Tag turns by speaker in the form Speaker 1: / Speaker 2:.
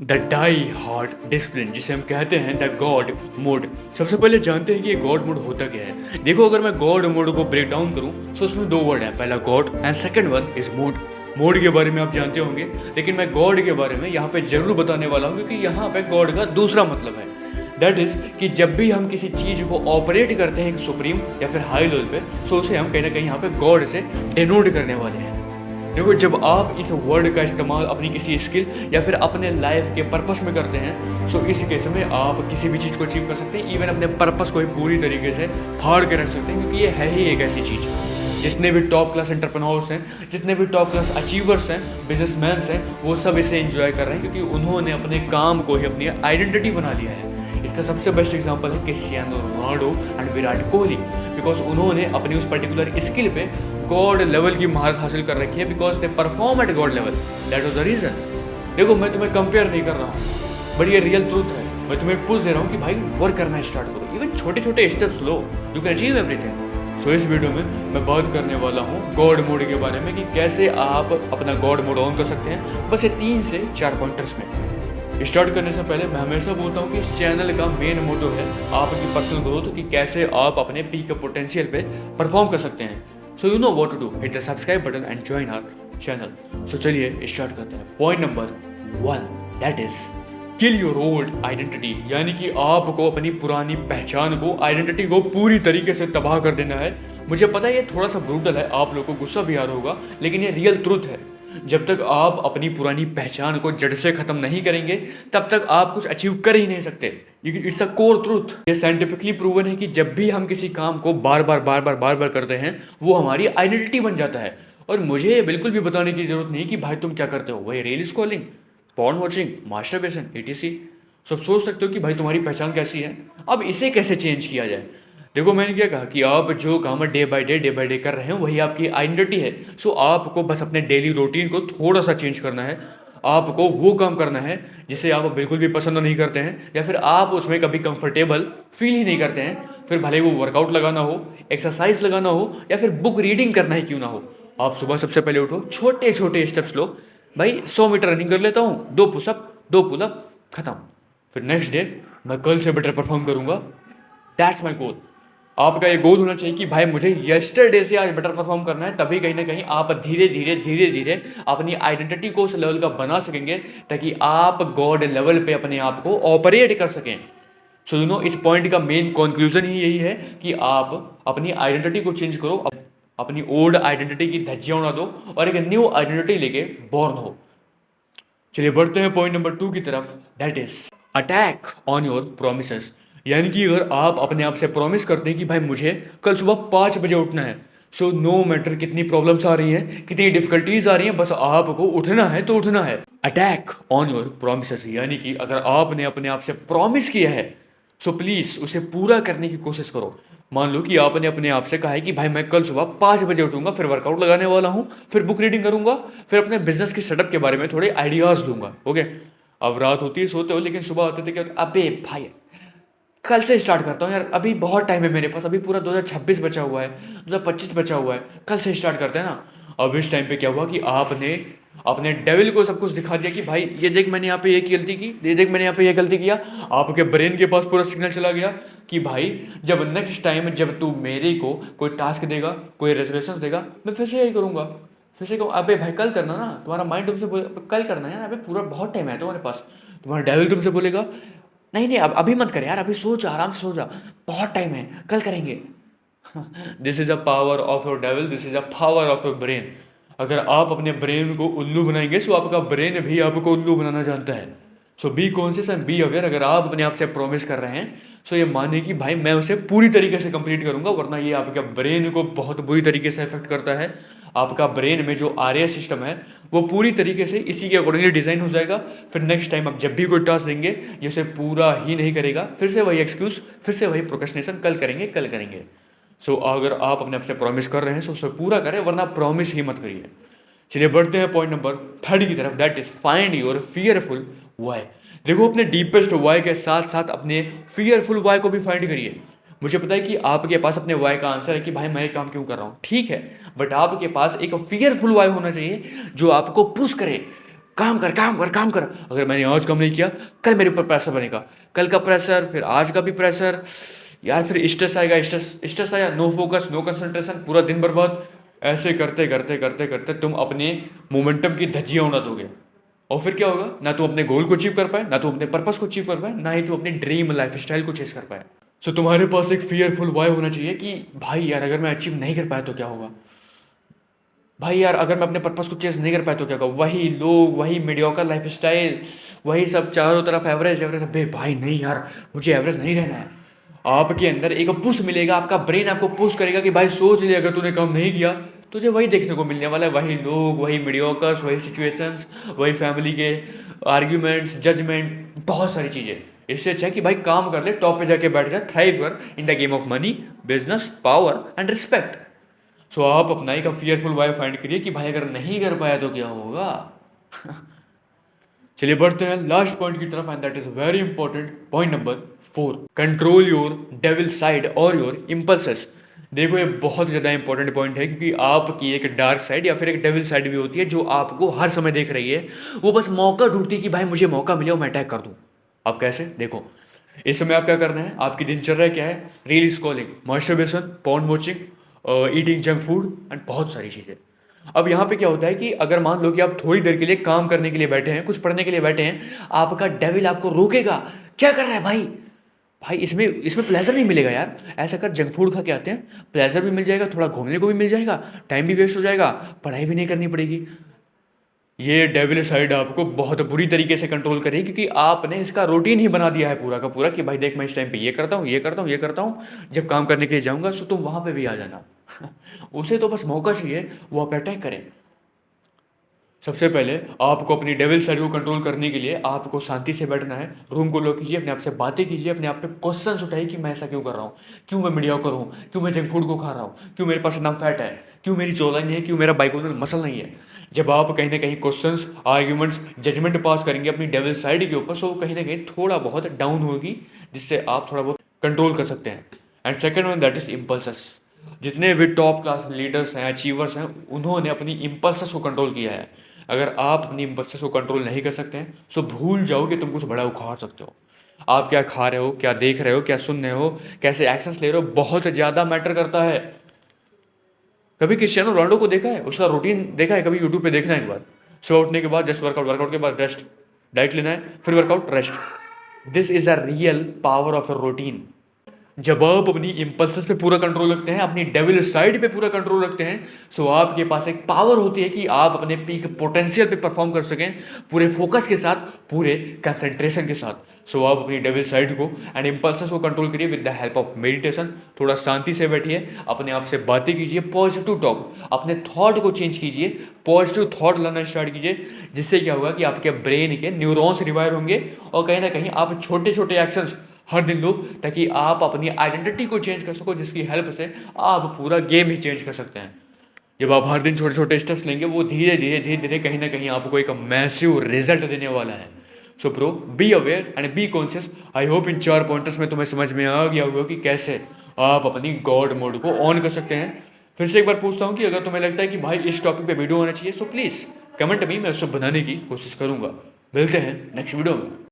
Speaker 1: The die hard discipline, जिसे हम कहते हैं द गॉड मोड। सबसे पहले जानते हैं कि ये गॉड मोड होता क्या है। देखो, अगर मैं गॉड मोड को ब्रेक डाउन करूं तो उसमें दो वर्ड हैं, पहला God and second one is mode. Mode के बारे में आप जानते होंगे, लेकिन मैं गॉड के बारे में यहाँ पे जरूर बताने वाला हूँ, क्योंकि यहाँ पे गॉड का दूसरा मतलब है। दैट इज कि जब भी हम किसी चीज को ऑपरेट करते हैं एक सुप्रीम या फिर हाई लेवल पे, तो उसे हम कहीं ना कहीं यहाँ पे गॉड से डिनोट करने वाले हैं। देखो, जब आप इस वर्ड का इस्तेमाल अपनी किसी स्किल या फिर अपने लाइफ के पर्पस में करते हैं, सो इस केस में आप किसी भी चीज़ को अचीव कर सकते हैं, इवन अपने पर्पस को ही पूरी तरीके से फाड़ के रख सकते हैं, क्योंकि ये है ही एक ऐसी चीज़। जितने भी टॉप क्लास एंटरप्रेन्योर्स हैं, जितने भी टॉप क्लास अचीवर्स हैं, बिजनेसमैन हैं, वो सब इसे एंजॉय कर रहे हैं, क्योंकि उन्होंने अपने काम को ही अपनी आइडेंटिटी बना लिया है। इसका सबसे बेस्ट एग्जांपल है Cristiano Ronaldo and Virat Kohli, because उन्होंने अपनी उस पर्टिकुलर स्किल पे गॉड लेवल की महारत हासिल कर रखी है, because they perform at god level. That was the reason. देखो, मैं तुम्हें कंपेयर नहीं कर रहा हूँ, बट ये रियल ट्रूथ है। मैं तुम्हें पुश दे रहा हूँ कि भाई वर्क करना स्टार्ट करो, इवन छोटे छोटे स्टेप्स लो, you can achieve everything. So इस वीडियो में मैं बात करने वाला हूँ गॉड मोड के बारे में, कि कैसे आप अपना गॉड मोड ऑन कर सकते हैं, बस ये 3 से 4 पॉइंटर्स में। स्टार्ट करने से पहले मैं हमेशा बोलता हूँ कि इस चैनल का मेन मोटो है आपकी पर्सनल ग्रोथ, कि कैसे आप अपने पीक पोटेंशियल पे परफॉर्म कर सकते हैं। So you know what to do, hit the subscribe button and join our channel. So चलिए स्टार्ट करते हैं। Point number 1, that is kill your old identity, यानी कि आपको अपनी पुरानी पहचान को, आइडेंटिटी को पूरी तरीके से तबाह कर देना है। मुझे पता है ये थोड़ा सा ब्रूटल है, आप लोगों को गुस्सा भी आ रहा होगा, लेकिन ये रियल ट्रूथ है। जब तक आप अपनी पुरानी पहचान को जड़ से खत्म नहीं करेंगे, तब तक आप कुछ अचीव कर ही नहीं सकते। It's a core truth. ये साइंटिफिकली प्रूवन है कि जब भी हम किसी काम को बार बार करते हैं, वो हमारी आइडेंटिटी बन जाता है। और मुझे ये बिल्कुल भी बताने की जरूरत नहीं कि भाई तुम क्या करते हो, वही reel scrolling, porn watching, masturbation, etc। सब सोच सकते हो कि भाई तुम्हारी पहचान कैसी है। अब इसे कैसे चेंज किया जाए? देखो, मैंने क्या कहा कि आप जो काम डे बाय डे कर रहे हैं, वही आपकी आइडेंटिटी है। सो आपको बस अपने डेली रूटीन को थोड़ा सा चेंज करना है। आपको वो काम करना है जिसे आप बिल्कुल भी पसंद नहीं करते हैं, या फिर आप उसमें कभी कंफर्टेबल फील ही नहीं करते हैं। फिर भले वो वर्कआउट लगाना हो, एक्सरसाइज लगाना हो, या फिर बुक रीडिंग करना ही क्यों ना हो। आप सुबह सबसे पहले उठो, छोटे छोटे स्टेप्स लो। भाई 100 मीटर रनिंग कर लेता हूँ, 2 पुशअप, 2 पुलअप, खत्म। फिर नेक्स्ट डे मैं कल से बेटर परफॉर्म करूँगा। दैट्स माई गोल। आपका ये गोल होना चाहिए कि भाई मुझे यस्टरडे से आज बेटर परफॉर्म करना है। तभी कहीं ना कहीं आप धीरे धीरे अपनी आइडेंटिटी को उस लेवल का बना सकेंगे, ताकि आप गॉड लेवल पे अपने आप को ऑपरेट कर सकें। सो यू नो, इस पॉइंट का मेन कंक्लूजन ही यही है कि आप अपनी आइडेंटिटी को चेंज करो, अपनी ओल्ड आइडेंटिटी की धज्जियां उड़ा दो और एक न्यू आइडेंटिटी लेके बॉर्न हो। चलिए बढ़ते हैं पॉइंट नंबर 2 की तरफ, that is attack on your promises. यानी कि अगर आप अपने आप से प्रॉमिस करते हैं कि भाई मुझे कल सुबह 5 बजे उठना है, सो नो मैटर कितनी प्रॉब्लम्स आ रही हैं, कितनी डिफिकल्टीज आ रही हैं, बस आपको उठना है तो उठना है। अटैक ऑन योर प्रोमिसेस, यानी कि अगर आपने अपने आप से प्रॉमिस किया है, सो प्लीज़ उसे पूरा करने की कोशिश करो। मान लो कि आपने अपने आप से कहा है कि भाई मैं कल सुबह 5 बजे उठूंगा, फिर वर्कआउट लगाने वाला हूँ, फिर बुक रीडिंग करूंगा, फिर अपने बिजनेस के सेटअप के बारे में थोड़े आइडियाज़ दूंगा। ओके, अब रात होती है, सोते हो, लेकिन सुबह आते थे क्या, अबे भाई कल से स्टार्ट करता हूँ यार, अभी बहुत टाइम है मेरे पास, अभी पूरा 2026 बचा हुआ है, 2025 बचा हुआ है, कल से स्टार्ट करते हैं ना। अब इस टाइम पे क्या हुआ कि आपने अपने डेविल को सब कुछ दिखा दिया कि भाई ये देख मैंने यहाँ पे ये गलती की, ये देख मैंने यहाँ पे ये गलती किया। आपके ब्रेन के पास पूरा सिग्नल चला गया कि भाई जब नेक्स्ट टाइम जब तू मेरे को कोई टास्क देगा, कोई रेजोल्यूशन देगा, मैं फिर से यही करूँगा, फिर से कहूँ अबे भाई कल करना ना, तुम्हारा माइंड तुमसे कल करना है यार, अबे पूरा बहुत टाइम है तुम्हारे पास। तुम्हारा डेविल तुमसे बोलेगा नहीं नहीं, अब अभी मत कर यार, अभी सो जा, आराम से सो जा, बहुत टाइम है, कल करेंगे। This is a power of your devil, this is a power of your brain. अगर आप अपने ब्रेन को उल्लू बनाएंगे, सो आपका ब्रेन भी आपको उल्लू बनाना जानता है। So be conscious and be aware. अगर आप अपने आप से प्रॉमिस कर रहे हैं, सो ये माने कि भाई मैं उसे पूरी तरीके से कंप्लीट करूंगा, वरना ये आपके ब्रेन को बहुत बुरी तरीके से इफेक्ट करता है। आपका ब्रेन में जो आर्य सिस्टम है, वो पूरी तरीके से इसी के अकॉर्डिंगली डिजाइन हो जाएगा। फिर नेक्स्ट टाइम आप जब भी कोई टास्क देंगे, ये उसे पूरा ही नहीं करेगा, फिर से वही एक्सक्यूज, फिर से वही प्रोक्रेस्टिनेशन, कल करेंगे कल करेंगे। सो अगर आप अपने आप से प्रॉमिस कर रहे हैं, सो उसे पूरा करें, वरना प्रॉमिस ही मत करिए। चलिए बढ़ते हैं पॉइंट नंबर 3 की तरफ, that is find your fearful why. देखो, अपने डीपेस्ट वाई के साथ साथ अपने फियरफुल वाई को भी फाइंड करिए। मुझे पता है कि आपके पास अपने वाई का आंसर है कि भाई मैं ये काम क्यों कर रहा हूँ, ठीक है, बट आपके पास एक फियरफुल वाई होना चाहिए जो आपको पुश करे। काम कर काम कर काम कर। अगर मैंने आज काम नहीं किया, कल मेरे ऊपर प्रेशर बनेगा, कल का प्रेशर, फिर आज का भी प्रेशर, यार फिर स्ट्रेस आएगा, स्ट्रेस स्ट्रेस आया, नो फोकस, नो कंसंट्रेशन, पूरा दिन बर्बाद। ऐसे करते करते करते करते तुम अपने मोमेंटम की धज्जियां उड़ा दोगे। और फिर क्या होगा, ना तुम अपने गोल को अचीव कर पाए, ना तुम अपने पर्पस को अचीव कर पाए, ना ही तुम अपनी ड्रीम लाइफ स्टाइल को चेस कर पाए। सो तुम्हारे पास एक फियरफुल वाई होना चाहिए कि भाई यार अगर मैं अचीव नहीं कर पाया तो क्या होगा, भाई यार अगर मैं अपने पर्पस को चेस नहीं कर पाया तो क्या होगा। वही लोग, वही मीडियोकर लाइफ स्टाइल, वही सब चारों तरफ एवरेज एवरेज। बे भाई नहीं यार, मुझे एवरेज नहीं रहना है। आपके अंदर एक पुश मिलेगा, आपका ब्रेन आपको पुश करेगा कि भाई सोच ले, अगर तूने काम नहीं किया तुझे वही देखने को मिलने वाला है, वही लोग, वही मीडियोकर्स, वही सिचुएशंस, वही फैमिली के आर्ग्यूमेंट्स, जजमेंट, बहुत सारी चीज़ें। इससे अच्छा है कि भाई काम कर ले, टॉप पे जाके बैठ जा, थ्राइव कर in the game of money, business, power and respect. So आप अपना ही का फियरफुल वाई फाइंड करिए कि भाई अगर नहीं कर पाया तो क्या होगा। चलिए बढ़ते हैं लास्ट पॉइंट की तरफ, and that is very important, point number 4, control your devil side और योर इम्पल्सेस। देखो ये बहुत ज़्यादा इंपॉर्टेंट पॉइंट है, क्योंकि आपकी एक डार्क साइड या फिर एक डेविल साइड भी होती है जो आपको हर समय देख रही है। वो बस मौका ढूंढती है कि भाई मुझे मौका मिले और मैं अटैक कर दूं। अब कैसे, देखो इस समय आप क्या करना है, आपकी दिनचर्या क्या है, reel scrolling, masturbation, porn watching, eating junk food and बहुत सारी चीज़ें। अब यहाँ पे क्या होता है कि अगर मान लो कि आप थोड़ी देर के लिए काम करने के लिए बैठे हैं, कुछ पढ़ने के लिए बैठे हैं, आपका डेविल आपको रोकेगा, क्या कर रहा है भाई, भाई इसमें इसमें प्लेजर नहीं मिलेगा यार, ऐसा कर जंक फूड खा के आते हैं, प्लेजर भी मिल जाएगा, थोड़ा घूमने को भी मिल जाएगा, टाइम भी वेस्ट हो जाएगा, पढ़ाई भी नहीं करनी पड़ेगी। ये डेविल साइड आपको बहुत बुरी तरीके से कंट्रोल करेगी, क्योंकि आपने इसका रूटीन ही बना दिया है पूरा का पूरा कि भाई देख मैं इस टाइम पे ये करता हूँ, ये करता हूँ, ये करता हूँ, जब काम करने के लिए जाऊँगा तो तुम वहाँ पे भी आ जाना। उसे तो बस मौका चाहिए, वो आप अटैक करें। सबसे पहले आपको अपनी डेविल साइड को कंट्रोल करने के लिए आपको शांति से बैठना है, रूम को लॉक कीजिए, अपने आप से बातें कीजिए, अपने आप पे क्वेश्चंस उठाइए कि मैं ऐसा क्यों कर रहा हूँ, क्यों मैं मीडियोकर हूँ, क्यों मैं जंक फूड को खा रहा हूँ, क्यों मेरे पास इतना फैट है, क्यों मेरी चौलाई नहीं है, क्यों मेरा बाइकोनल मसल नहीं है। जब आप कहीं ना कहीं क्वेश्चंस, आर्ग्यूमेंट्स, जजमेंट पास करेंगे अपनी डेविल साइड के ऊपर, सो कहीं ना कहीं थोड़ा बहुत डाउन होगी, जिससे आप थोड़ा बहुत कंट्रोल कर सकते हैं। And second one that is impulses. जितने भी टॉप क्लास लीडर्स हैं, अचीवर्स हैं, उन्होंने अपनी इम्पल्सेस को कंट्रोल किया है। अगर आप अपनी इम्पल्सेस को कंट्रोल नहीं कर सकते हैं तो भूल जाओ कि तुम कुछ बड़ा उखाड़ सकते हो। आप क्या खा रहे हो, क्या देख रहे हो, क्या सुन रहे हो, कैसे एक्शंस ले रहे हो, बहुत ज़्यादा मैटर करता है। कभी क्रिस्टियानो रोनाल्डो को देखा है, उसका रूटीन देखा है, कभी यूट्यूब पे देखना है एक बार। सुबह उठने के बाद जस्ट वर्कआउट, वर्कआउट के बाद रेस्ट, डाइट लेना है, फिर workout, rest. This is a real power of a routine. जब आप अपनी इम्पल्सेस पे पूरा कंट्रोल रखते हैं, अपनी डेविल साइड पे पूरा कंट्रोल रखते हैं, सो आपके पास एक पावर होती है कि आप अपने पीक पोटेंशियल पे परफॉर्म कर सकें, पूरे फोकस के साथ, पूरे कंसंट्रेशन के साथ। सो आप अपनी डेविल साइड को एंड इम्पल्सेस को कंट्रोल करिए with the help of meditation. थोड़ा शांति से बैठिए, अपने आप से बातें कीजिए, पॉजिटिव टॉक, अपने थॉट को चेंज कीजिए, पॉजिटिव थॉट लाना स्टार्ट कीजिए, जिससे क्या होगा कि आपके ब्रेन के न्यूरॉन्स रिवायर होंगे, और कहीं ना कहीं आप छोटे छोटे एक्शंस हर दिन लो, ताकि आप अपनी आइडेंटिटी को चेंज कर सको, जिसकी हेल्प से आप पूरा गेम ही चेंज कर सकते हैं। जब आप हर दिन छोटे छोटे स्टेप्स लेंगे, वो धीरे धीरे धीरे धीरे कहीं ना कहीं आपको एक मैसिव रिजल्ट देने वाला है। So bro, be aware and be conscious. I hope in 4 pointers में तुम्हें समझ में आ गया होगा कि कैसे आप अपनी गॉड मोड को ऑन कर सकते हैं। फिर से एक बार पूछता हूँ कि अगर तुम्हें लगता है कि भाई इस टॉपिक पे वीडियो होना चाहिए, सो प्लीज़ कमेंट मी, मैं उसको बनाने की कोशिश करूँगा। मिलते हैं नेक्स्ट वीडियो में।